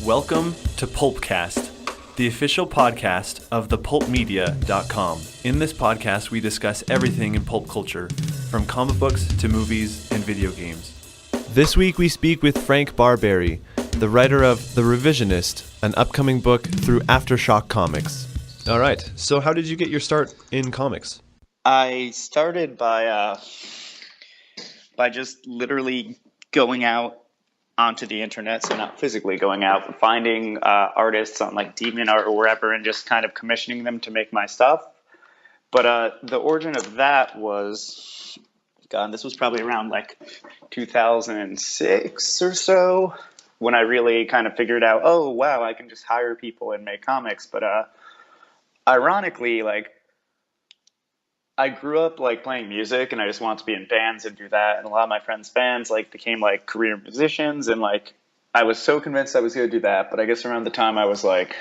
Welcome to Pulpcast, the official podcast of thepulpmedia.com. In this podcast, we discuss everything in pulp culture, from comic books to movies and video games. This week, we speak with Frank Barbiere, the writer of The Revisionist, an upcoming book through AfterShock Comics. All right, so how did you get your start in comics? I started by just literally going out onto the internet, so not physically going out, finding artists on like DeviantArt or wherever and just kind of commissioning them to make my stuff. But the origin of that was, this was probably around like 2006 or so when I really kind of figured out, oh, wow, I can just hire people and make comics. But ironically, like, I grew up like playing music and I just wanted to be in bands and do that. And a lot of my friends' bands like became like career musicians, and like I was so convinced I was going to do that. But I guess around the time I was like,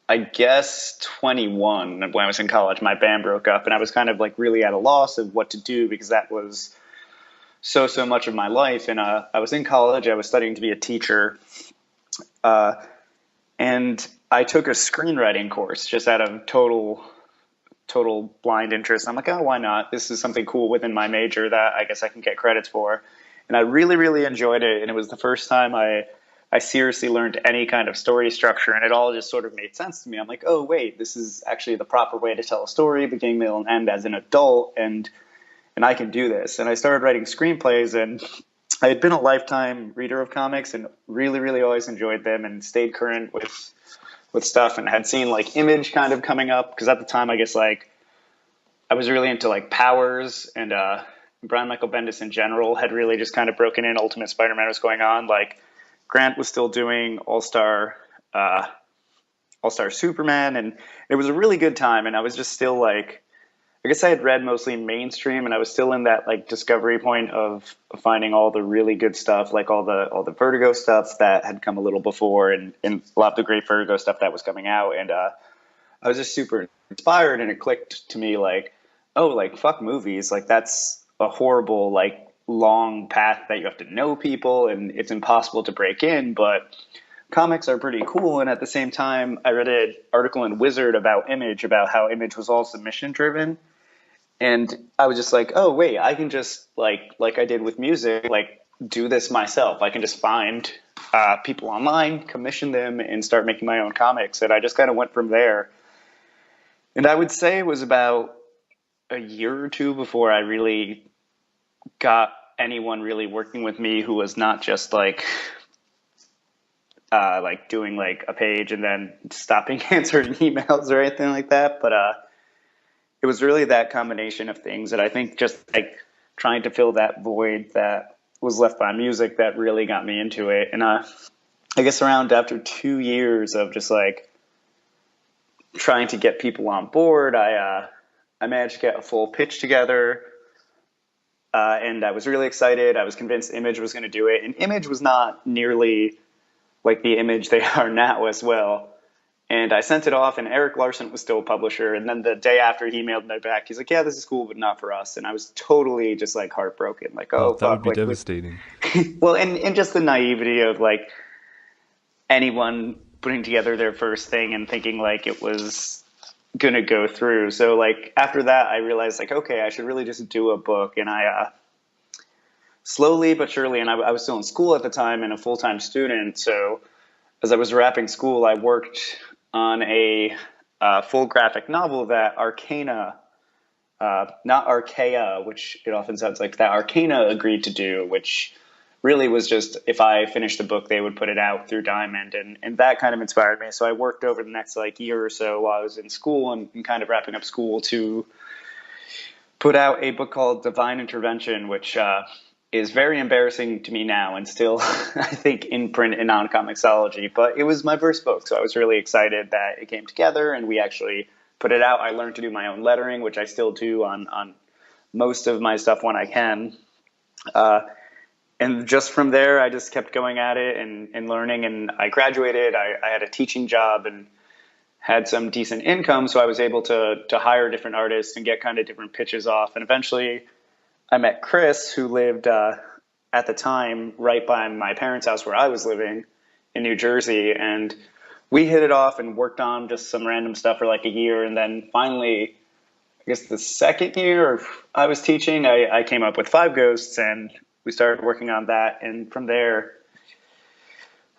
21 when I was in college, my band broke up and I was kind of like really at a loss of what to do because that was so much of my life. And I was in college, I was studying to be a teacher. And I took a screenwriting course just out of total blind interest. I'm like, oh, why not? This is something cool within my major that I guess I can get credits for. And I really enjoyed it. And it was the first time I seriously learned any kind of story structure, and it all just sort of made sense to me. I'm like, oh, wait, this is actually the proper way to tell a story, beginning, middle, and end as an adult, and I can do this. And I started writing screenplays, and I had been a lifetime reader of comics and really always enjoyed them and stayed current with stuff, and had seen like Image kind of coming up, because at the time I guess like I was really into like Powers, and Brian Michael Bendis in general had really just kind of broken in. Ultimate Spider-Man was going on, like Grant was still doing All-Star Superman, and it was a really good time. And I was just still like, I guess I had read mostly mainstream, and I was still in that like discovery point of finding all the really good stuff, like all the Vertigo stuff that had come a little before, and a lot of the great Vertigo stuff that was coming out. And I was just super inspired, and it clicked to me like, oh, like fuck movies, like that's a horrible like long path that you have to know people and it's impossible to break in, but comics are pretty cool. And at the same time, I read an article in Wizard about Image, about how Image was all submission driven, and I was just like, oh wait, I can just like I did with music, like do this myself. I can just find people online, commission them, and start making my own comics. And I just kind of went from there. And I would say it was about a year or two before I really got anyone really working with me who was not just like doing like a page and then stopping answering emails or anything like that. But it was really that combination of things that I think just like trying to fill that void that was left by music that really got me into it. And I guess around after 2 years of just like trying to get people on board, I managed to get a full pitch together. And I was really excited. I was convinced Image was going to do it. And Image was not nearly like the Image they are now as well. And I sent it off, and Eric Larson was still a publisher. And then the day after, he mailed me back. He's like, yeah, this is cool, but not for us. And I was totally just like heartbroken. Like, oh, that fuck. would be like, devastating. Well, and just the naivety of like anyone putting together their first thing and thinking like it was gonna go through. So like after that, I realized like, okay, I should really just do a book. And I slowly but surely, and I was still in school at the time and a full-time student. So as I was wrapping school, I worked on a full graphic novel that Arcana, not Archaea, which it often sounds like, that Arcana agreed to do, which really was just, if I finished the book, they would put it out through Diamond, and that kind of inspired me. So I worked over the next like year or so while I was in school and kind of wrapping up school to put out a book called Divine Intervention, which is very embarrassing to me now and still, I think, in print in non-comicsology. But it was my first book, so I was really excited that it came together and we actually put it out. I learned to do my own lettering, which I still do on most of my stuff when I can. And just from there, I just kept going at it and learning. And I graduated. I had a teaching job and had some decent income, so I was able to hire different artists and get kind of different pitches off. And eventually I met Chris, who lived at the time right by my parents' house where I was living. in New Jersey, and we hit it off and worked on just some random stuff for like a year, and then finally, I guess the second year I was teaching, I came up with Five Ghosts, and we started working on that, and from there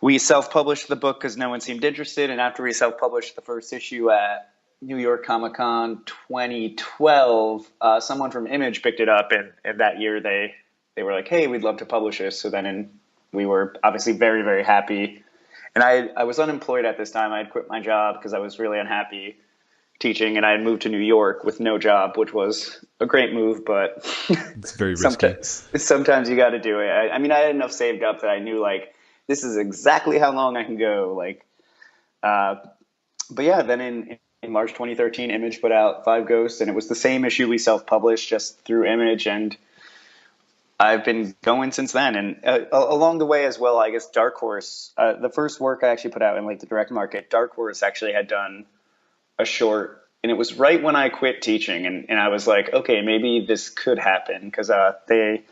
we self-published the book because no one seemed interested, and after we self-published the first issue at New York Comic Con 2012, someone from Image picked it up, and that year they were like, hey, we'd love to publish this. So then we were obviously very, very happy. And I was unemployed at this time. I had quit my job because I was really unhappy teaching, and I had moved to New York with no job, which was a great move, but it's very risky. Sometimes you got to do it. I mean, I had enough saved up that I knew, like, this is exactly how long I can go. Like, but yeah, then in March 2013, Image put out Five Ghosts, and it was the same issue we self-published just through Image, and I've been going since then. And along the way as well, I guess Dark Horse, the first work I actually put out in like the direct market, Dark Horse actually had done a short, and it was right when I quit teaching, and I was like, okay, maybe this could happen, because I think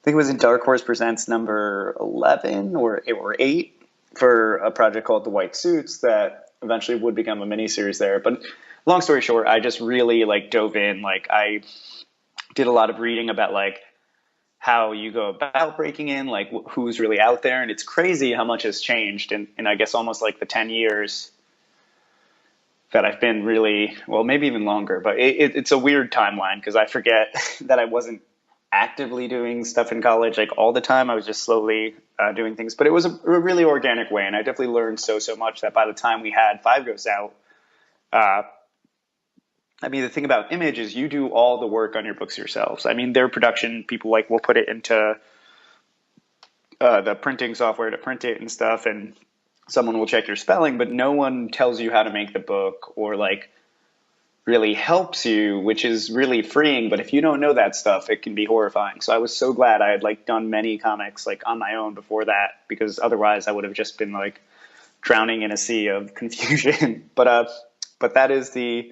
it was in Dark Horse Presents number 11 or 8 for a project called The White Suits that eventually would become a miniseries there. But long story short, I just really like dove in. Like, I did a lot of reading about like how you go about breaking in, like who's really out there. And it's crazy how much has changed in I guess almost like the 10 years that I've been really, well, maybe even longer, but it's a weird timeline because I forget that I wasn't actively doing stuff in college like all the time. I was just slowly doing things, but it was a really organic way, and I definitely learned so much that by the time we had Five Ghosts out, I mean, the thing about Image is you do all the work on your books yourselves. I mean, their production people like will put it into the printing software to print it and stuff, and someone will check your spelling, but no one tells you how to make the book or like really helps you, which is really freeing. But if you don't know that stuff, it can be horrifying. So I was so glad I had like done many comics like on my own before that, because otherwise I would have just been like drowning in a sea of confusion. But that is the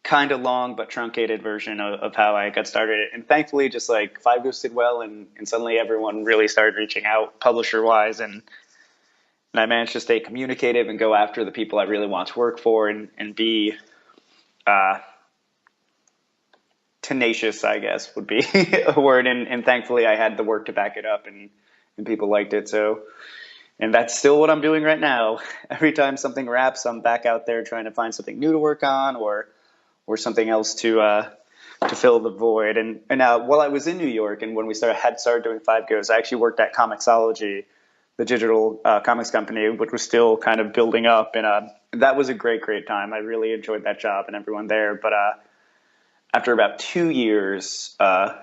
kind of long but truncated version of how I got started. And thankfully, just like Five Ghosts did well, and suddenly everyone really started reaching out publisher wise, and I managed to stay communicative and go after the people I really want to work for, and be tenacious, I guess would be a word. And thankfully I had the work to back it up, and people liked it. So, and that's still what I'm doing right now. Every time something wraps, I'm back out there trying to find something new to work on, or something else to fill the void. And while I was in New York, and when we had started doing Five Ghosts, I actually worked at Comixology, the digital comics company, which was still kind of building up. And that was a great time. I really enjoyed that job and everyone there. But after about 2 years, I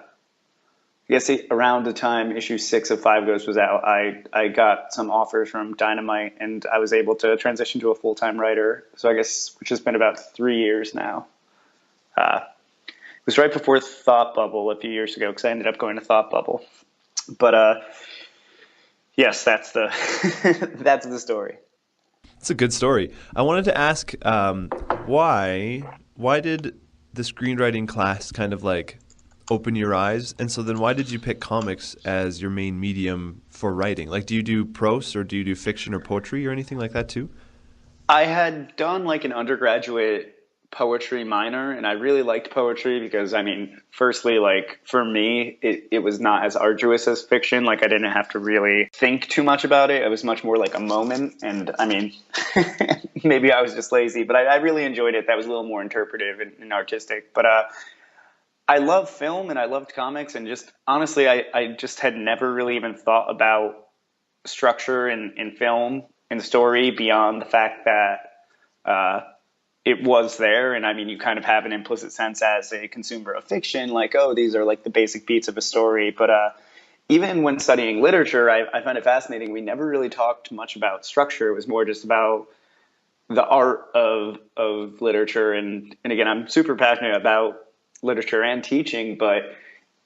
guess around the time issue 6 of Five Ghosts was out, I got some offers from Dynamite, and I was able to transition to a full-time writer. So I guess, which has been about 3 years now. It was right before Thought Bubble a few years ago, because I ended up going to Thought Bubble. But yes, that's the that's the story. It's a good story. I wanted to ask, why did the screenwriting class kind of like open your eyes? And so then why did you pick comics as your main medium for writing? Like, do you do prose, or do you do fiction or poetry or anything like that too? I had done like an undergraduate poetry minor, and I really liked poetry because, I mean, firstly, like for me, it was not as arduous as fiction. Like, I didn't have to really think too much about it. It was much more like a moment. And I mean, maybe I was just lazy, but I really enjoyed it. That was a little more interpretive and artistic. But I love film and I loved comics, and just honestly, I just had never really even thought about structure in film and story beyond the fact that it was there. And I mean, you kind of have an implicit sense as a consumer of fiction, like, oh, these are like the basic beats of a story. But even when studying literature, I find it fascinating. We never really talked much about structure. It was more just about the art of literature. And again, I'm super passionate about literature and teaching, but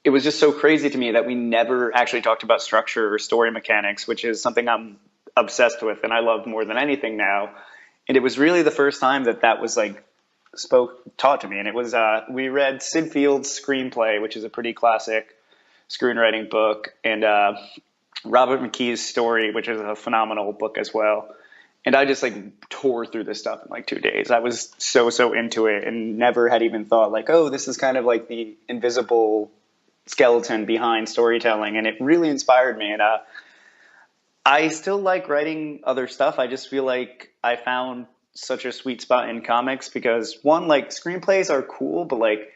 it was just so crazy to me that we never actually talked about structure or story mechanics, which is something I'm obsessed with and I love more than anything now. And it was really the first time that was like taught to me. And it was, we read Sid Field's Screenplay, which is a pretty classic screenwriting book. And Robert McKee's story, which is a phenomenal book as well. And I just like tore through this stuff in like 2 days. I was so into it and never had even thought like, oh, this is kind of like the invisible skeleton behind storytelling. And it really inspired me. And I still like writing other stuff. I just feel like I found such a sweet spot in comics because one, like screenplays are cool, but like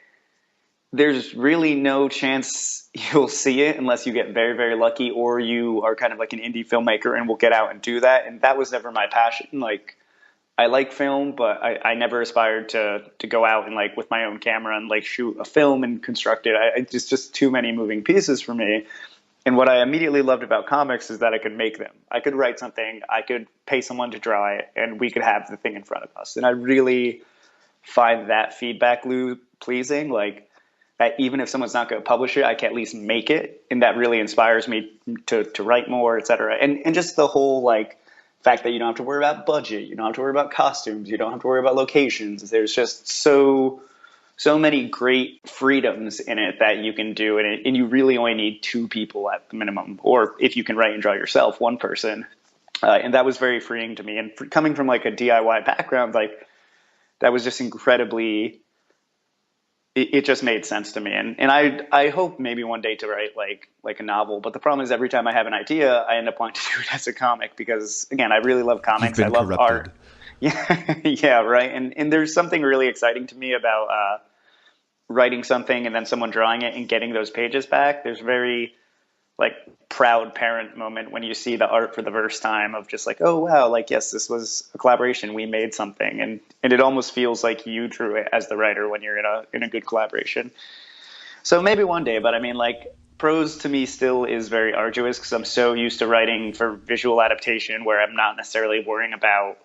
there's really no chance you'll see it unless you get very, very lucky or you are kind of like an indie filmmaker and will get out and do that. And that was never my passion. Like I like film, but I never aspired to go out and like with my own camera and like shoot a film and construct it. It's just too many moving pieces for me. And what I immediately loved about comics is that I could make them. I could write something, I could pay someone to draw it, and we could have the thing in front of us. And I really find that feedback loop pleasing, like that even if someone's not going to publish it, I can at least make it. And that really inspires me to write more, et cetera. And just the whole like fact that you don't have to worry about budget, you don't have to worry about costumes, you don't have to worry about locations. There's just so many great freedoms in it that you can do, and you really only need 2 people at the minimum, or if you can write and draw yourself, 1 person. And that was very freeing to me. And coming from like a DIY background, like that was just incredibly. It just made sense to me, and I hope maybe one day to write like a novel. But the problem is every time I have an idea, I end up wanting to do it as a comic because again, I really love comics. I love art. Yeah, yeah, right. And there's something really exciting to me about writing something and then someone drawing it and getting those pages back. There's very like proud parent moment when you see the art for the first time of just like, oh wow, like yes, this was a collaboration. We made something, and it almost feels like you drew it as the writer when you're in a good collaboration. So maybe one day, but I mean like prose to me still is very arduous because I'm so used to writing for visual adaptation where I'm not necessarily worrying about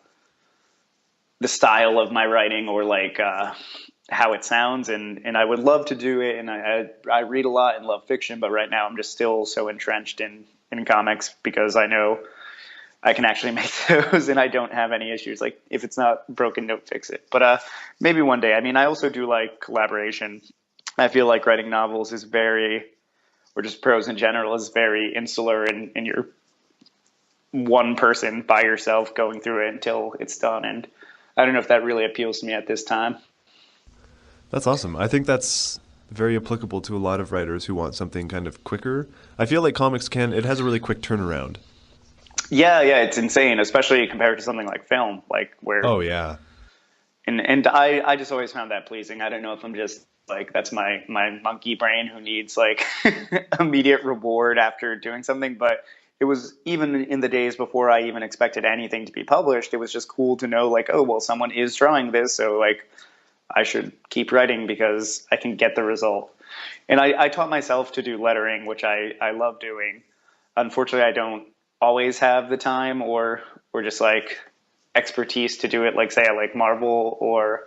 the style of my writing or like how it sounds, and I would love to do it, and I read a lot and love fiction, but right now I'm just still so entrenched in comics because I know I can actually make those and I don't have any issues. Like if it's not broken, don't fix it. But maybe one day. I mean, I also do like collaboration. I feel like writing novels is very, or just prose in general, is very insular, and you're one person by yourself going through it until it's done. And I don't know if that really appeals to me at this time. That's awesome. I think that's very applicable to a lot of writers who want something kind of quicker. I feel like comics it has a really quick turnaround. Yeah, it's insane, especially compared to something like film, like where. Oh yeah. And I just always found that pleasing. I don't know if I'm just like that's my monkey brain who needs like immediate reward after doing something, but it was even in the days before I even expected anything to be published. It was just cool to know like, oh well, someone is drawing this, so like I should keep writing because I can get the result. And I taught myself to do lettering, which I love doing. Unfortunately, I don't always have the time or just like expertise to do it, like say at like Marvel or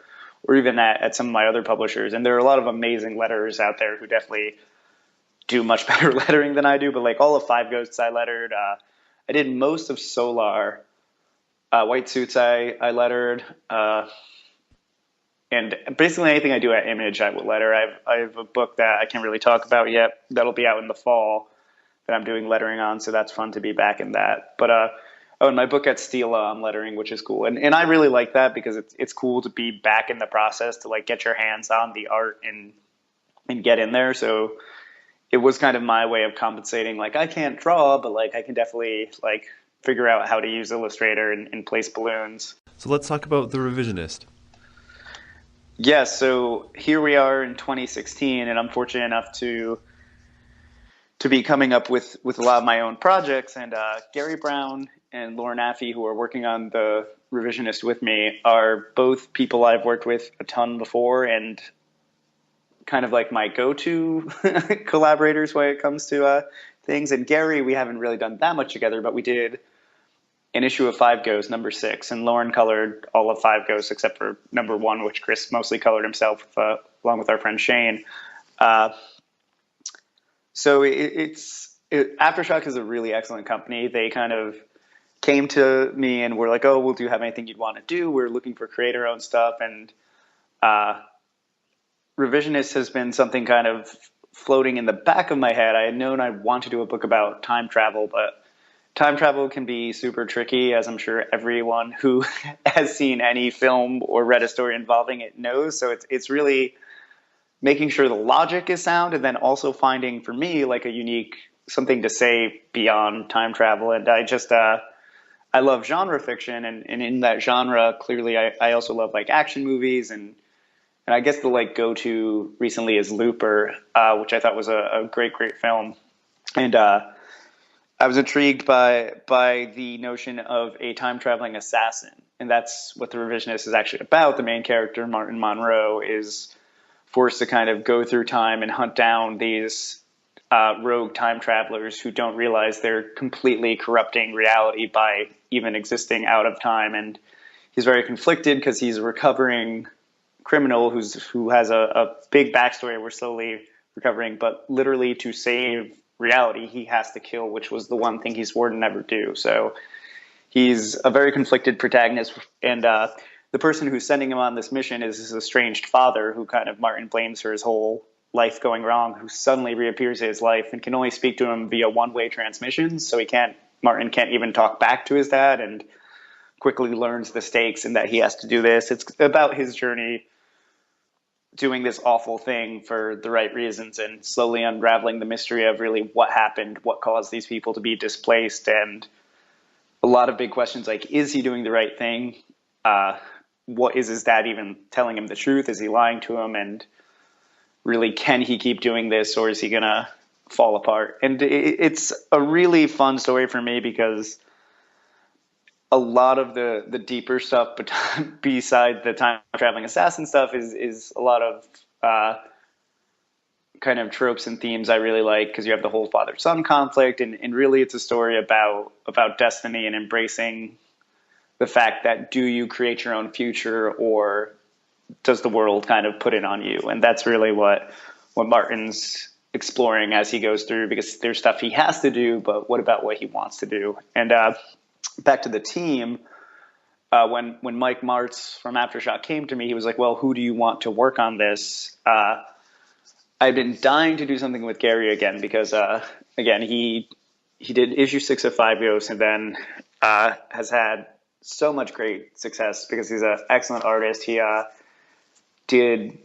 even at some of my other publishers. And there are a lot of amazing letterers out there who definitely do much better lettering than I do. But like all of Five Ghosts I lettered. I did most of Solar. White Suits I lettered. And basically anything I do at Image, I will letter. I have a book that I can't really talk about yet. That'll be out in the fall that I'm doing lettering on, so that's fun to be back in that. But and my book at Stila, I'm lettering, which is cool. And I really like that because it's cool to be back in the process, to like get your hands on the art and get in there. So it was kind of my way of compensating. Like I can't draw, but like I can definitely like figure out how to use Illustrator and place balloons. So let's talk about The Revisionist. Yeah, so here we are in 2016, and I'm fortunate enough to be coming up with a lot of my own projects. And Gary Brown and Lauren Affey, who are working on The Revisionist with me, are both people I've worked with a ton before and kind of like my go-to collaborators when it comes to things. And Gary, we haven't really done that much together, but we did an issue of Five Ghosts, number 6, and Lauren colored all of Five Ghosts except for number 1, which Chris mostly colored himself, along with our friend Shane. So AfterShock is a really excellent company. They kind of came to me and were like, "Oh, well, do you have anything you'd want to do? We're looking for creator-owned stuff." And Revisionist has been something kind of floating in the back of my head. I had known I want to do a book about time travel, but time travel can be super tricky, as I'm sure everyone who has seen any film or read a story involving it knows. So it's really making sure the logic is sound, and then also finding, for me, like a unique something to say beyond time travel. And I love genre fiction, and in that genre, clearly I also love like action movies, and I guess the like go-to recently is Looper, which I thought was a great film. And I was intrigued by the notion of a time traveling assassin, and that's what the Revisionist is actually about. The main character, Martin Monroe, is forced to kind of go through time and hunt down these rogue time travelers who don't realize they're completely corrupting reality by even existing out of time. And he's very conflicted because he's a recovering criminal who has a big backstory we're slowly recovering, but literally to save reality, he has to kill, which was the one thing he swore to never do. So he's a very conflicted protagonist, and the person who's sending him on this mission is his estranged father, who kind of Martin blames for his whole life going wrong, who suddenly reappears in his life and can only speak to him via one-way transmissions. So Martin can't even talk back to his dad, and quickly learns the stakes and that he has to do this. It's about his journey doing this awful thing for the right reasons and slowly unraveling the mystery of really what happened, what caused these people to be displaced, and a lot of big questions like, is he doing the right thing? What is his dad even telling him the truth? Is he lying to him? And really, can he keep doing this, or is he going to fall apart? And it's a really fun story for me because a lot of the deeper stuff beside the time traveling assassin stuff is a lot of kind of tropes and themes I really like, because you have the whole father-son conflict, and really it's a story about destiny and embracing the fact that, do you create your own future, or does the world kind of put it on you? And that's really what Martin's exploring as he goes through, because there's stuff he has to do, but what about what he wants to do? And back to the team, when Mike Martz from AfterShock came to me, he was like, well, who do you want to work on this? I've been dying to do something with Gary again, because again, he did issue 6 of Five Ghosts, and then has had so much great success because he's an excellent artist. He did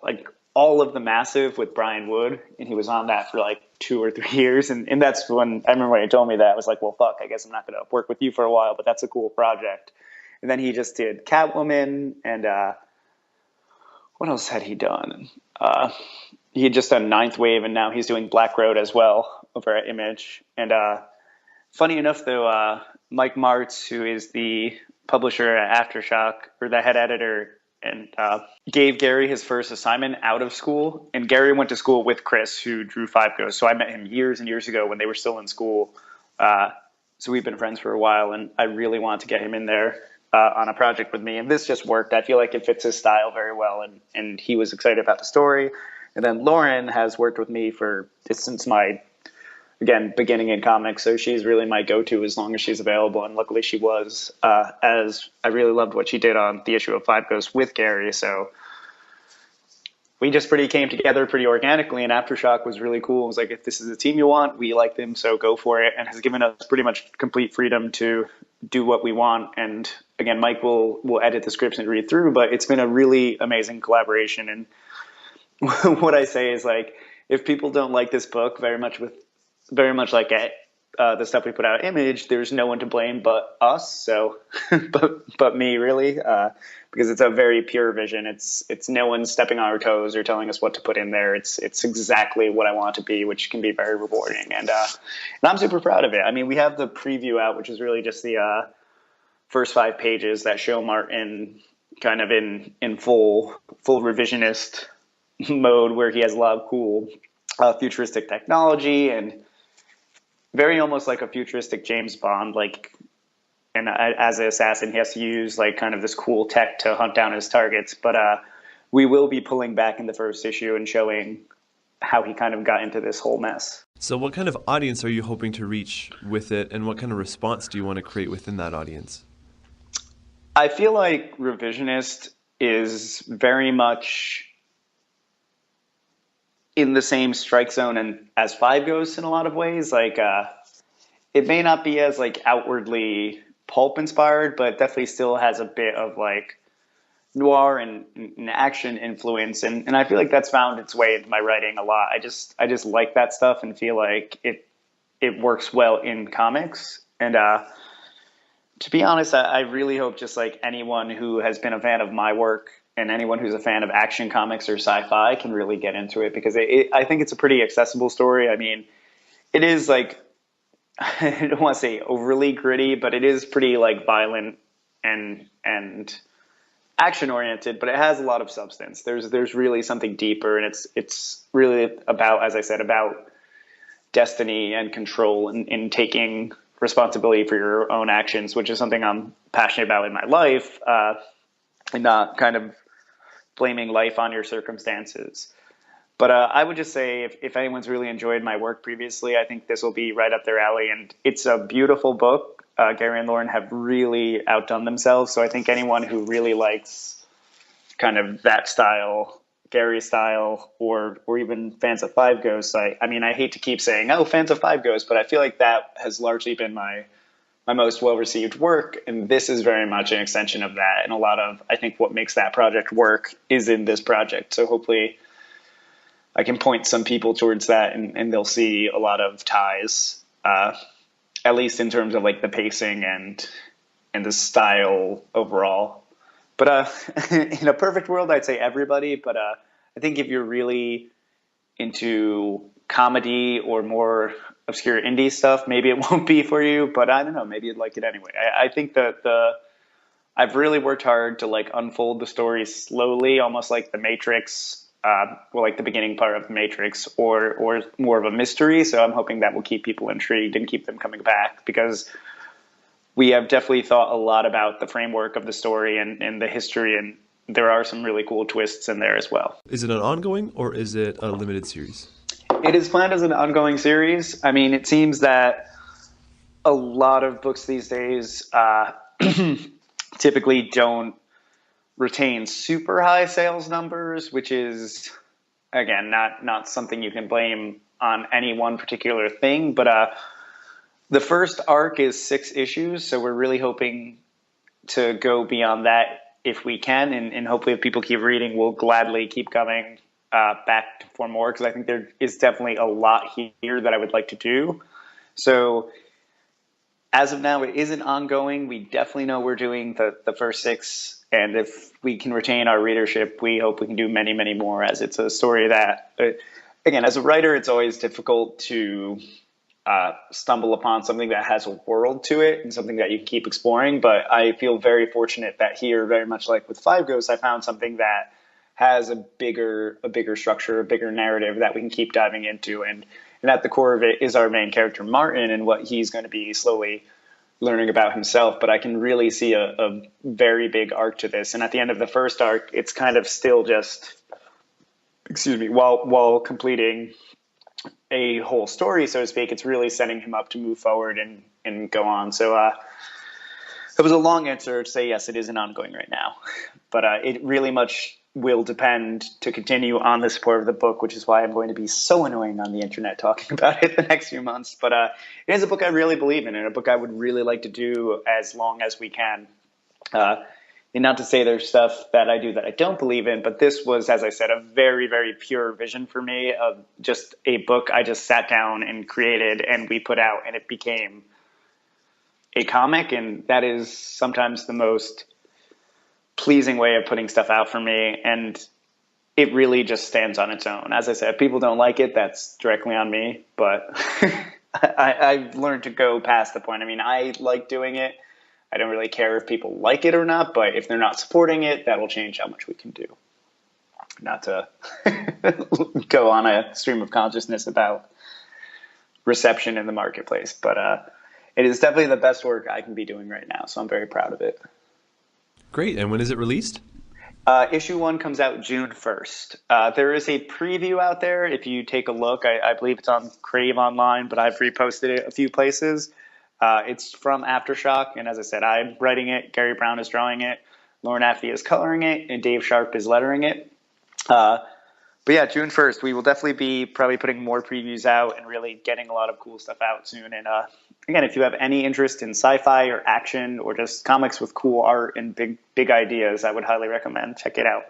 like all of the Massive with Brian Wood, and he was on that for like 2 or 3 years. And that's when I remember when he told me that, I was like, well, fuck, I guess I'm not going to work with you for a while, but that's a cool project. And then he just did Catwoman, and what else had he done? He had just done Ninth Wave, and now he's doing Black Road as well over at Image. And funny enough, though, Mike Martz, who is the publisher at AfterShock, or the head editor, and gave Gary his first assignment out of school. And Gary went to school with Chris, who drew Five Ghosts. So I met him years and years ago when they were still in school. So we've been friends for a while, and I really wanted to get him in there on a project with me. And this just worked. I feel like it fits his style very well, and he was excited about the story. And then Lauren has worked with me since my, again, beginning in comics. So she's really my go-to as long as she's available. And luckily she was, as I really loved what she did on the issue of Five Ghosts with Gary. So we just came together pretty organically, and AfterShock was really cool. It was like, if this is the team you want, we like them, so go for it, and has given us pretty much complete freedom to do what we want. And again, Mike will edit the scripts and read through, but it's been a really amazing collaboration. And what I say is, like, if people don't like this book very much like the stuff we put out Image, there's no one to blame but us. So, but me, really, because it's a very pure vision. It's no one stepping on our toes or telling us what to put in there. It's exactly what I want it to be, which can be very rewarding. And I'm super proud of it. I mean, we have the preview out, which is really just the first 5 pages that show Martin kind of in full revisionist mode, where he has a lot of cool futuristic technology and very almost like a futuristic James Bond, like, and as an assassin, he has to use like kind of this cool tech to hunt down his targets. But we will be pulling back in the first issue and showing how he kind of got into this whole mess. So what kind of audience are you hoping to reach with it, and what kind of response do you want to create within that audience? I feel like Revisionist is very much in the same strike zone and as Five Ghosts in a lot of ways. Like it may not be as like outwardly pulp inspired, but definitely still has a bit of like noir and action influence, and I feel like that's found its way into my writing a lot. I just like that stuff and feel like it works well in comics. And to be honest, I really hope just like anyone who has been a fan of my work and anyone who's a fan of action comics or sci-fi can really get into it, because I think it's a pretty accessible story. I mean, it is like, I don't want to say overly gritty, but it is pretty like violent and action oriented, but it has a lot of substance. There's really something deeper, and it's really about, as I said, about destiny and control and taking responsibility for your own actions, which is something I'm passionate about in my life, and not kind of blaming life on your circumstances. But I would just say if anyone's really enjoyed my work previously, I think this will be right up their alley. And it's a beautiful book. Gary and Lauren have really outdone themselves. So I think anyone who really likes kind of that style, Gary style, or even fans of Five Ghosts, I mean, I hate to keep saying, oh, fans of Five Ghosts, but I feel like that has largely been my most well-received work. And this is very much an extension of that. And a lot of, I think, what makes that project work is in this project. So hopefully I can point some people towards that, and they'll see a lot of ties, at least in terms of like the pacing and the style overall. But in a perfect world, I'd say everybody. But I think if you're really into comedy or more obscure indie stuff, maybe it won't be for you. But I don't know, maybe you'd like it anyway. I think that I've really worked hard to like unfold the story slowly, almost like The Matrix. Or like the beginning part of The Matrix, or more of a mystery. So I'm hoping that will keep people intrigued and keep them coming back, because we have definitely thought a lot about the framework of the story and the history, and there are some really cool twists in there as well. Is it an ongoing or is it a limited series? It is planned as an ongoing series. I mean, it seems that a lot of books these days typically don't retain super high sales numbers, which is, again, not something you can blame on any one particular thing. But the first arc is 6 issues, so we're really hoping to go beyond that if we can, and hopefully if people keep reading, we'll gladly keep coming back for more, because I think there is definitely a lot here that I would like to do. So as of now, it isn't ongoing. We definitely know we're doing the first 6. And if we can retain our readership, we hope we can do many, many more, as it's a story that, again, as a writer, it's always difficult to stumble upon something that has a world to it and something that you can keep exploring. But I feel very fortunate that here, very much like with Five Ghosts, I found something that has a bigger structure, a bigger narrative that we can keep diving into. And at the core of it is our main character, Martin, and what he's going to be slowly learning about himself. But I can really see a very big arc to this. And at the end of the first arc, it's kind of still just, while completing a whole story, so to speak, it's really setting him up to move forward and go on. So it was a long answer to say, yes, it is an ongoing right now. But it really much will depend to continue on the support of the book, which is why I'm going to be so annoying on the internet talking about it the next few months. But it is a book I really believe in, and a book I would really like to do as long as we can. And not to say there's stuff that I do that I don't believe in, but this was, as I said, a very, very pure vision for me of just a book I just sat down and created and we put out, and it became a comic. And that is sometimes the most pleasing way of putting stuff out for me, and it really just stands on its own. As I said, if people don't like it, that's directly on me, but I've learned to go past the point. I mean, I like doing it. I don't really care if people like it or not, but if they're not supporting it, that will change how much we can do. Not to go on a stream of consciousness about reception in the marketplace, but it is definitely the best work I can be doing right now, so I'm very proud of it. Great. And when is it released? Issue 1 comes out June 1st. There is a preview out there. If you take a look, I believe it's on Crave Online, but I've reposted it a few places. It's from AfterShock, and as I said, I'm writing it. Gary Brown is drawing it. Lauren Affey is coloring it, and Dave Sharp is lettering it. But yeah, June 1st, we will definitely be probably putting more previews out and really getting a lot of cool stuff out soon. And again, if you have any interest in sci-fi or action or just comics with cool art and big ideas, I would highly recommend check it out.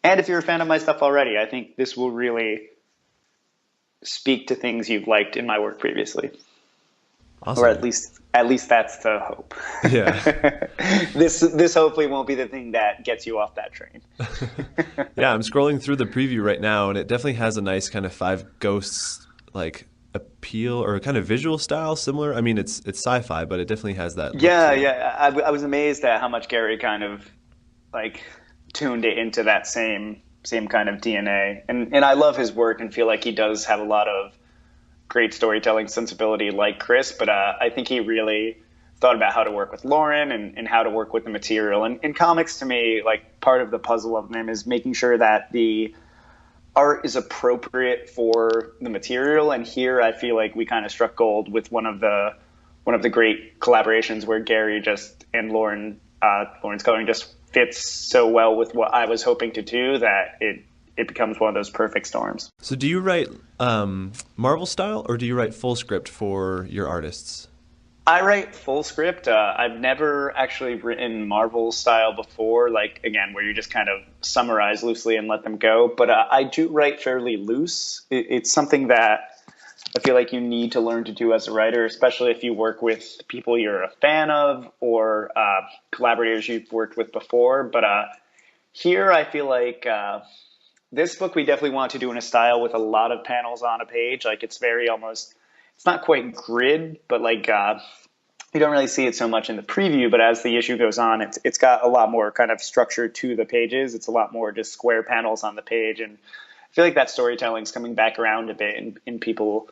And if you're a fan of my stuff already, I think this will really speak to things you've liked in my work previously. Awesome. Or at least that's the hope. Yeah. This hopefully won't be the thing that gets you off that train. Yeah, I'm scrolling through the preview right now, and it definitely has a nice kind of Five Ghosts like appeal or kind of visual style similar. I mean, it's sci-fi, but it definitely has that look to it. Yeah. I was amazed at how much Gary kind of like tuned it into that same kind of DNA. And I love his work and feel like he does have a lot of great storytelling sensibility like Chris, but I think he really thought about how to work with Lauren and how to work with the material. And in comics, to me, like part of the puzzle of them is making sure that the art is appropriate for the material. And here I feel like we kind of struck gold with one of the great collaborations where Gary and Lauren's coloring just fits so well with what I was hoping to do that it becomes one of those perfect storms. So do you write Marvel style or do you write full script for your artists? I write full script. I've never actually written Marvel style before, like, again, where you just kind of summarize loosely and let them go. But I do write fairly loose. It's something that I feel like you need to learn to do as a writer, especially if you work with people you're a fan of or collaborators you've worked with before. But here I feel like this book we definitely want to do in a style with a lot of panels on a page. Like it's very almost, it's not quite grid, but like you don't really see it so much in the preview. But as the issue goes on, it's got a lot more kind of structure to the pages. It's a lot more just square panels on the page. And I feel like that storytelling's coming back around a bit and people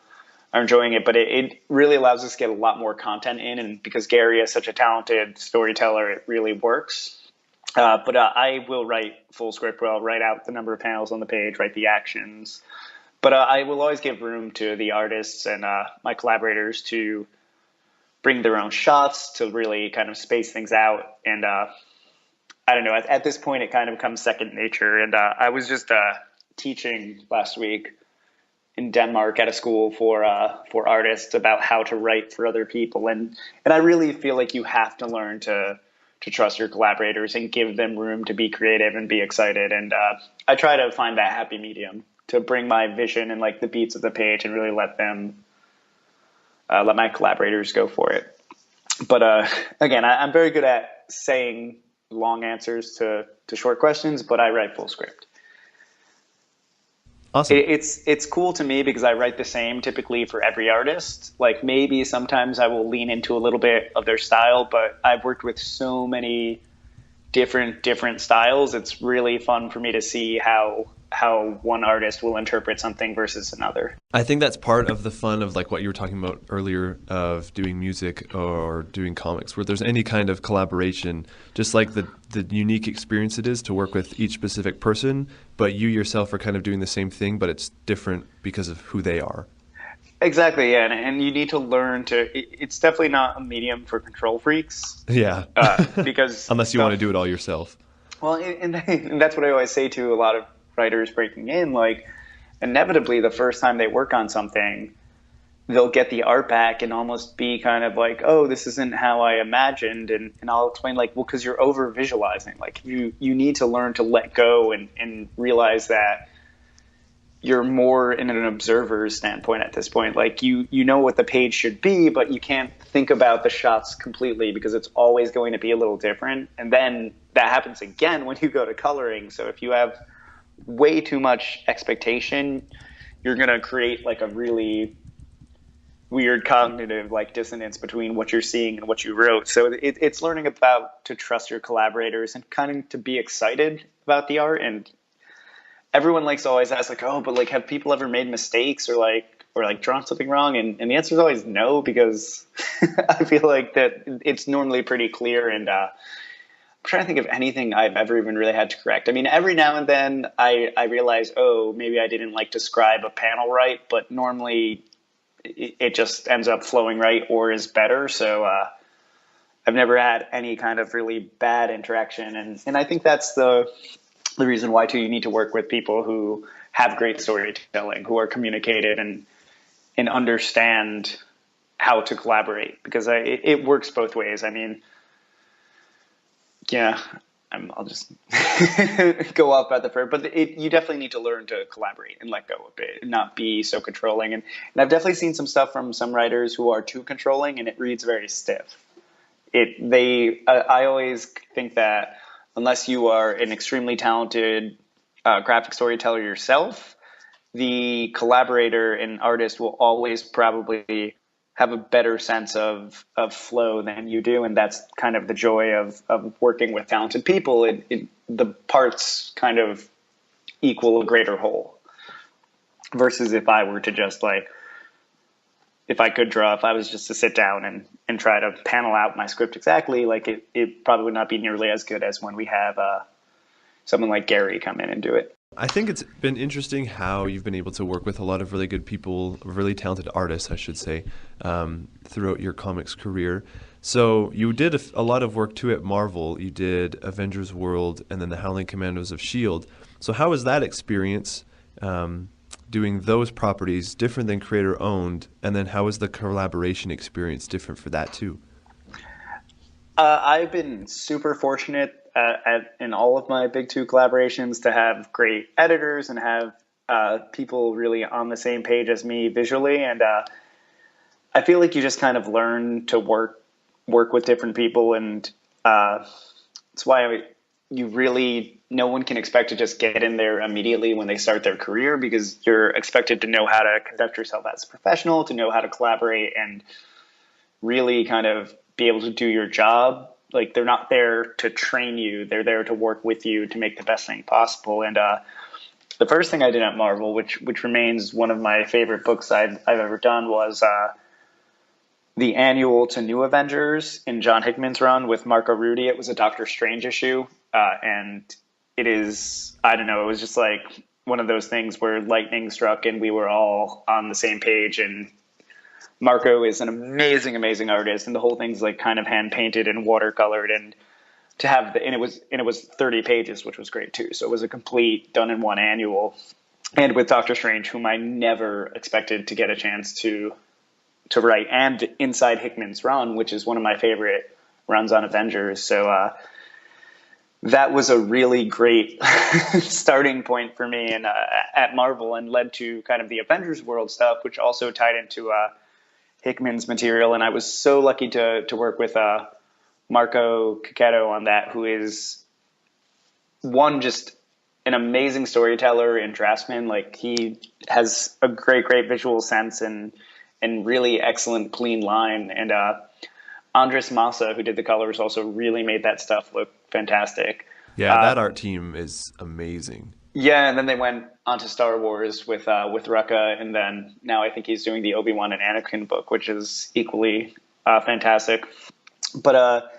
are enjoying it. But it really allows us to get a lot more content in. And because Gary is such a talented storyteller, it really works. But I will write full script. I'll write out the number of panels on the page, write the actions. But I will always give room to the artists and my collaborators to bring their own shots to really kind of space things out. And I don't know, at this point, it kind of becomes second nature. And I was just teaching last week in Denmark at a school for artists about how to write for other people. And I really feel like you have to learn to trust your collaborators and give them room to be creative and be excited. And I try to find that happy medium to bring my vision and like the beats of the page and really let my collaborators go for it. But again, I'm very good at saying long answers to short questions, but I write full script. Awesome. It's cool to me because I write the same typically for every artist. Like maybe sometimes I will lean into a little bit of their style, but I've worked with so many different styles. It's really fun for me to see how one artist will interpret something versus another. I think that's part of the fun of like what you were talking about earlier of doing music or doing comics, where there's any kind of collaboration, just like the unique experience it is to work with each specific person, but you yourself are kind of doing the same thing, but it's different because of who they are. Exactly, yeah, and you need to learn to. It's definitely not a medium for control freaks. Yeah, because unless you want to do it all yourself. Well, and that's what I always say to a lot of writers breaking in. Like, inevitably, the first time they work on something, they'll get the art back and almost be kind of like, "Oh, this isn't how I imagined," and I'll explain like, "Well, because you're over visualizing. Like, you need to learn to let go and realize that." You're more in an observer's standpoint at this point. Like you know what the page should be, but you can't think about the shots completely because it's always going to be a little different. And then that happens again when you go to coloring. So if you have way too much expectation, you're going to create like a really weird cognitive like dissonance between what you're seeing and what you wrote. So it's learning about to trust your collaborators and kind of to be excited about the art. And everyone likes to always ask like, oh, but like, have people ever made mistakes or drawn something wrong? And the answer is always no, because I feel like that it's normally pretty clear. And I'm trying to think of anything I've ever even really had to correct. I mean, every now and then I realize, oh, maybe I didn't like describe a panel right, but normally it just ends up flowing right or is better. So I've never had any kind of really bad interaction. And I think that's the reason why too you need to work with people who have great storytelling, who are communicative and understand how to collaborate, because it works both ways. I mean, yeah, I'll just go off at the first, but you definitely need to learn to collaborate and let go a bit and not be so controlling. And I've definitely seen some stuff from some writers who are too controlling, and it reads very stiff. I always think that unless you are an extremely talented graphic storyteller yourself, the collaborator and artist will always probably have a better sense of flow than you do. And that's kind of the joy of working with talented people. The parts kind of equal a greater whole, versus if I were to just like, if I could draw, if I was just to sit down and try to panel out my script exactly, like it probably would not be nearly as good as when we have someone like Gary come in and do it. I think it's been interesting how you've been able to work with a lot of really good people, really talented artists, I should say, throughout your comics career. So you did a lot of work too at Marvel. You did Avengers World and then the Howling Commandos of S.H.I.E.L.D. So how was that experience doing those properties different than creator owned? And then how was the collaboration experience different for that too? I've been super fortunate in all of my big two collaborations to have great editors and have people really on the same page as me visually. And I feel like you just kind of learn to work with different people. And it's why no one can expect to just get in there immediately when they start their career, because you're expected to know how to conduct yourself as a professional, to know how to collaborate and really kind of be able to do your job. Like, they're not there to train you. They're there to work with you to make the best thing possible. And the first thing I did at Marvel, which remains one of my favorite books I've ever done, was the annual to New Avengers in John Hickman's run with Marco Rudy. It was a Doctor Strange issue. And it is, I don't know, it was just like one of those things where lightning struck and we were all on the same page. And Marco is an amazing, amazing artist, and the whole thing's like kind of hand painted and watercolored, and to have and it was 30 pages, which was great too. So it was a complete done in one annual, and with Doctor Strange, whom I never expected to get a chance to write, and inside Hickman's run, which is one of my favorite runs on Avengers. So that was a really great starting point for me and at Marvel, and led to kind of the Avengers World stuff, which also tied into Hickman's material. And I was so lucky to work with Marco Cacchetto on that, who is just an amazing storyteller and draftsman. Like, he has a great visual sense and really excellent clean line. And Andres Massa, who did the colors, also really made that stuff look fantastic. Yeah, that art team is amazing. Yeah, and then they went on to Star Wars with Rucka, and then now I think he's doing the Obi-Wan and Anakin book, which is equally fantastic. But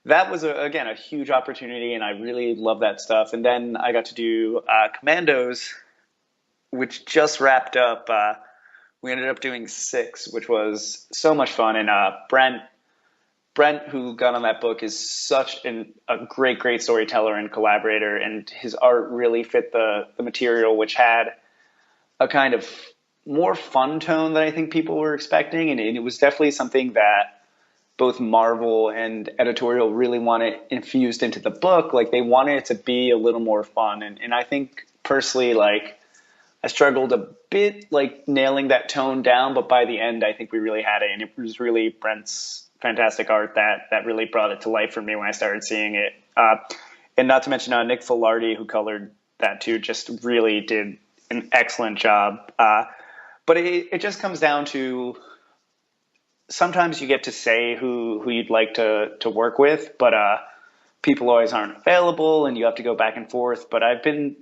that was, again, a huge opportunity, and I really love that stuff. And then I got to do Commandos, which just wrapped up. We ended up doing 6, which was so much fun. And Brent, who got on that book, is such a great storyteller and collaborator, and his art really fit the material, which had a kind of more fun tone than I think people were expecting. And it was definitely something that both Marvel and editorial really wanted infused into the book. Like, they wanted it to be a little more fun. And I think personally, like, I struggled a bit, like, nailing that tone down, but by the end, I think we really had it. And it was really Brent's fantastic art that really brought it to life for me when I started seeing it. And not to mention Nick Filardi, who colored that too, just really did an excellent job. But it just comes down to, sometimes you get to say who you'd like to work with, but people always aren't available, and you have to go back and forth. But I've been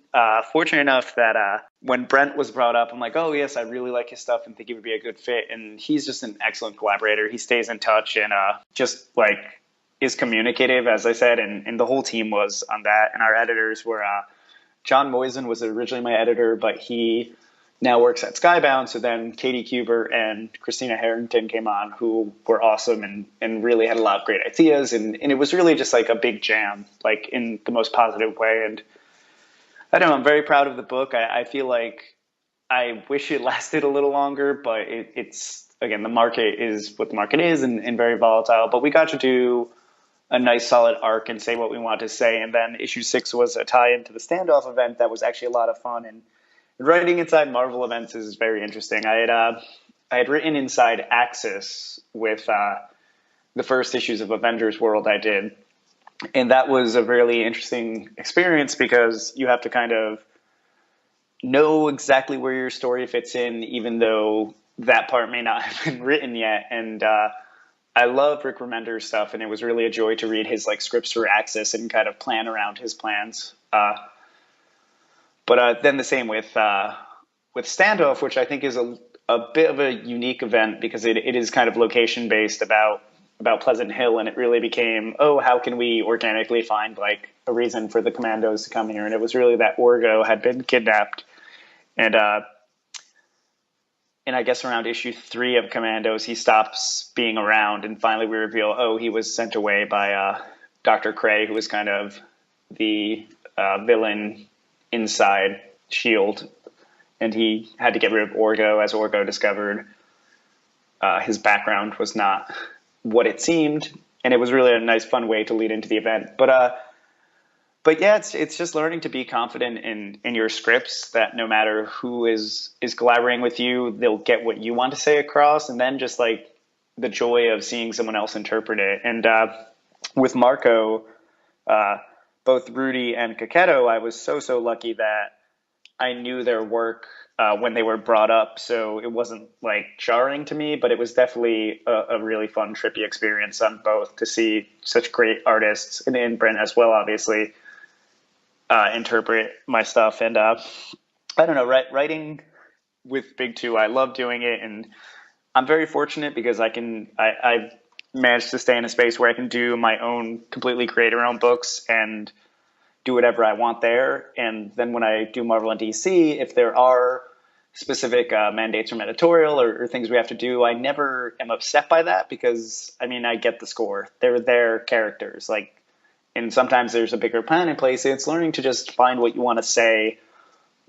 fortunate enough that when Brent was brought up, I'm like, oh yes, I really like his stuff and think he would be a good fit. And he's just an excellent collaborator. He stays in touch and just like is communicative, as I said, and the whole team was on that. And our editors were John Moisen was originally my editor, but he now works at Skybound. So then Katie Kuber and Christina Harrington came on, who were awesome and really had a lot of great ideas. And it was really just like a big jam, like in the most positive way. And I don't know. I'm very proud of the book. I feel like I wish it lasted a little longer, but it's again, the market is what the market is, and very volatile. But we got to do a nice solid arc and say what we wanted to say. And then issue 6 was a tie into the standoff event that was actually a lot of fun. And writing inside Marvel events is very interesting. I had written inside Axis with the first issues of Avengers World I did. And that was a really interesting experience because you have to kind of know exactly where your story fits in, even though that part may not have been written yet. And I love Rick Remender's stuff, and it was really a joy to read his like scripts for Axis and kind of plan around his plans. But then the same with Standoff, which I think is a bit of a unique event because it is kind of location based about Pleasant Hill, and it really became, oh, how can we organically find like a reason for the Commandos to come here? And it was really that Orgo had been kidnapped, and I guess around issue 3 of Commandos, he stops being around, and finally we reveal, oh, he was sent away by Dr. Cray, who was kind of the villain inside S.H.I.E.L.D., and he had to get rid of Orgo, as Orgo discovered his background was not what it seemed, and it was really a nice, fun way to lead into the event. But yeah, it's just learning to be confident in your scripts, that no matter who is collaborating with you, they'll get what you want to say across, and then just like the joy of seeing someone else interpret it. And with Marco, both Rudy and Coquetto, I was so lucky that I knew their work when they were brought up, so it wasn't like jarring to me, but it was definitely a really fun, trippy experience on both to see such great artists, and Brent as well, obviously, interpret my stuff. And I don't know, writing with Big Two, I love doing it, and I'm very fortunate because I've managed to stay in a space where I can do my own, completely create our own books and do whatever I want there. And then when I do Marvel and DC, if there are specific mandates from editorial or things we have to do, I never am upset by that because, I mean, I get the score. They're their characters. Like, and sometimes there's a bigger plan in place. It's learning to just find what you want to say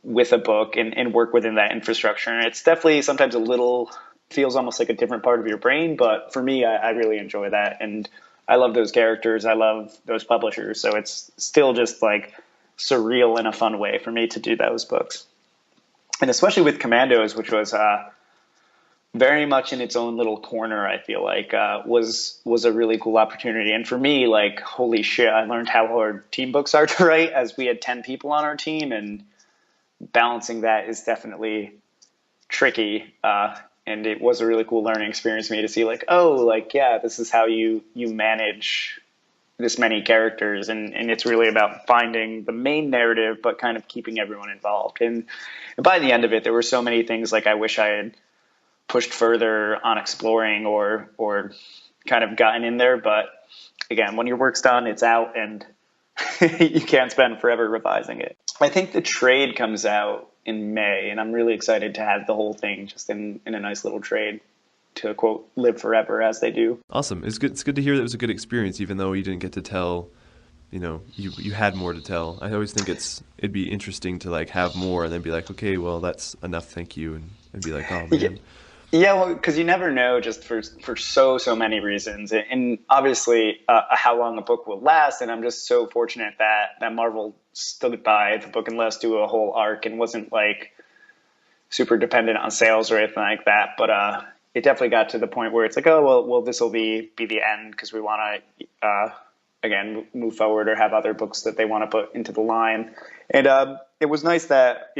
with a book and work within that infrastructure. And it's definitely sometimes a little, feels almost like a different part of your brain. But for me, I really enjoy that. And I love those characters. I love those publishers. So it's still just like surreal in a fun way for me to do those books. And especially with Commandos, which was very much in its own little corner, I feel like, was a really cool opportunity. And for me, like, holy shit, I learned how hard team books are to write, as we had 10 people on our team, and balancing that is definitely tricky. And it was a really cool learning experience for me to see, like, oh, like, yeah, this is how you manage this many characters. And it's really about finding the main narrative, but kind of keeping everyone involved. And by the end of it, there were so many things like I wish I had pushed further on exploring or kind of gotten in there. But again, when your work's done, it's out, and you can't spend forever revising it. I think the trade comes out in May, and I'm really excited to have the whole thing just in a nice little trade to, quote, live forever as they do. Awesome. It's good to hear that it was a good experience, even though you didn't get to tell, you had more to tell. I always think it'd be interesting to like have more and then be like, okay, well, that's enough, thank you, and be like, oh man. Yeah, well, because you never know, just for so many reasons, and obviously how long a book will last. And I'm just so fortunate that Marvel stood by the book and let us do a whole arc and wasn't like super dependent on sales or anything like that. But it definitely got to the point where it's like, oh well, this will be the end because we want to again move forward or have other books that they want to put into the line. And it was nice that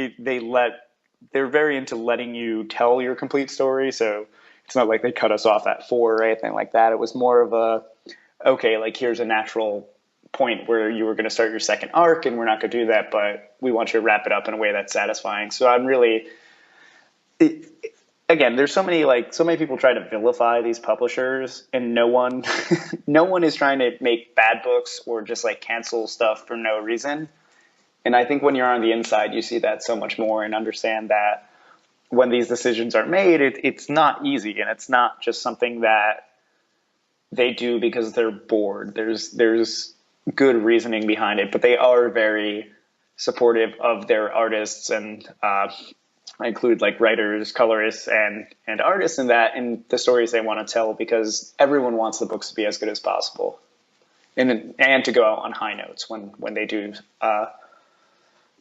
they're very into letting you tell your complete story. So it's not like they cut us off at 4 or anything like that. It was more of okay, like here's a natural point where you were going to start your second arc, and we're not going to do that, but we want you to wrap it up in a way that's satisfying. So I'm really, again, there's so many people try to vilify these publishers, and no one is trying to make bad books or just like cancel stuff for no reason. And I think when you're on the inside, you see that so much more and understand that when these decisions are made, it's not easy, and it's not just something that they do because they're bored. There's good reasoning behind it, but they are very supportive of their artists, and I include like writers, colorists, and artists in that, in the stories they want to tell, because everyone wants the books to be as good as possible, and to go out on high notes when they do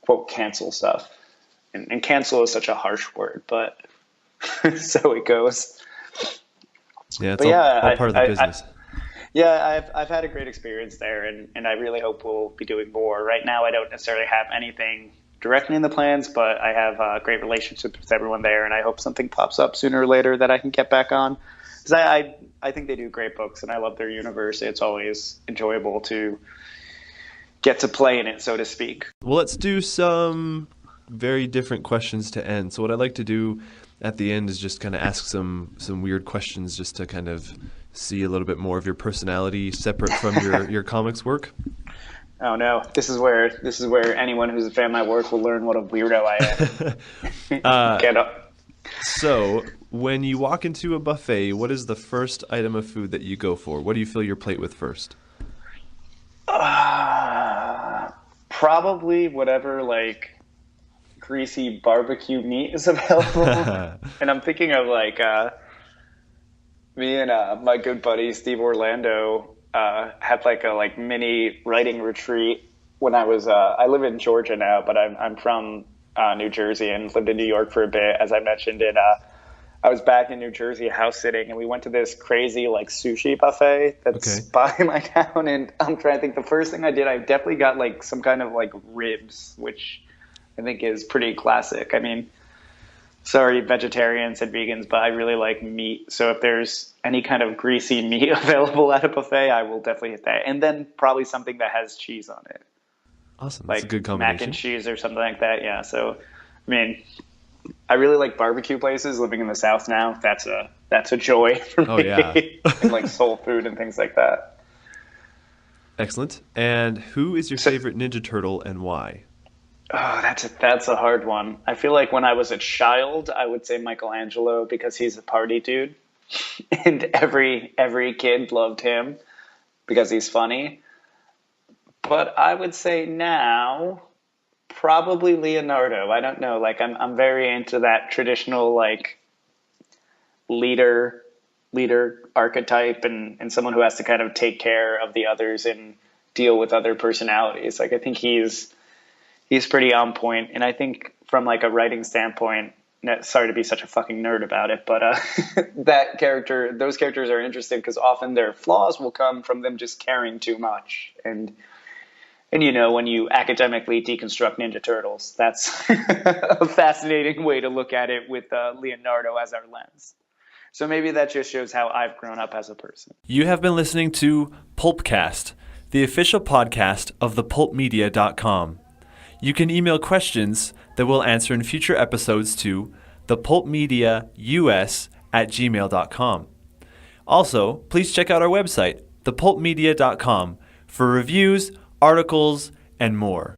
quote cancel stuff. And cancel is such a harsh word, but so it goes. Yeah, it's all part of the business. I've had a great experience there, and I really hope we'll be doing more. Right now, I don't necessarily have anything directly in the plans, but I have great relationships with everyone there, and I hope something pops up sooner or later that I can get back on. Because I think they do great books, and I love their universe. It's always enjoyable to get to play in it, so to speak. Well, let's do some very different questions to end. So what I'd like to do at the end is just kind of ask some weird questions, just to kind of see a little bit more of your personality separate from your comics work. Oh no, this is where anyone who's a fan of my work will learn what a weirdo I am. Get up. So when you walk into a buffet, what is the first item of food that you go for? What do you fill your plate with first? Probably whatever like greasy barbecue meat is available. And I'm thinking of like me and my good buddy Steve Orlando had like a mini writing retreat when I was I live in Georgia now, but I'm from New Jersey and lived in New York for a bit, as I mentioned. And I was back in New Jersey house sitting, and we went to this crazy like sushi buffet that's by my town. And I'm trying to think, the first thing I did, I definitely got like some kind of like ribs, which I think is pretty classic. I mean, sorry, vegetarians and vegans, but I really like meat. So if there's any kind of greasy meat available at a buffet, I will definitely hit that. And then probably something that has cheese on it. Awesome. Like that's a good combination. Mac and cheese or something like that. Yeah. So, I mean, I really like barbecue places. Living in the South now, that's a joy for me. Oh, yeah. And like soul food and things like that. Excellent. And who is your favorite Ninja Turtle and why? Oh, that's a hard one. I feel like when I was a child, I would say Michelangelo, because he's a party dude, and every kid loved him because he's funny. But I would say now, probably Leonardo. I don't know. Like I'm very into that traditional like leader archetype, and someone who has to kind of take care of the others and deal with other personalities. Like I think he's pretty on point. And I think from like a writing standpoint, sorry to be such a fucking nerd about it, but those characters are interesting because often their flaws will come from them just caring too much. And you know, when you academically deconstruct Ninja Turtles, that's a fascinating way to look at it with Leonardo as our lens. So maybe that just shows how I've grown up as a person. You have been listening to Pulpcast, the official podcast of thepulpmedia.com. You can email questions that we'll answer in future episodes to thepulpmediaus@gmail.com. Also, please check out our website, thepulpmedia.com, for reviews, articles, and more.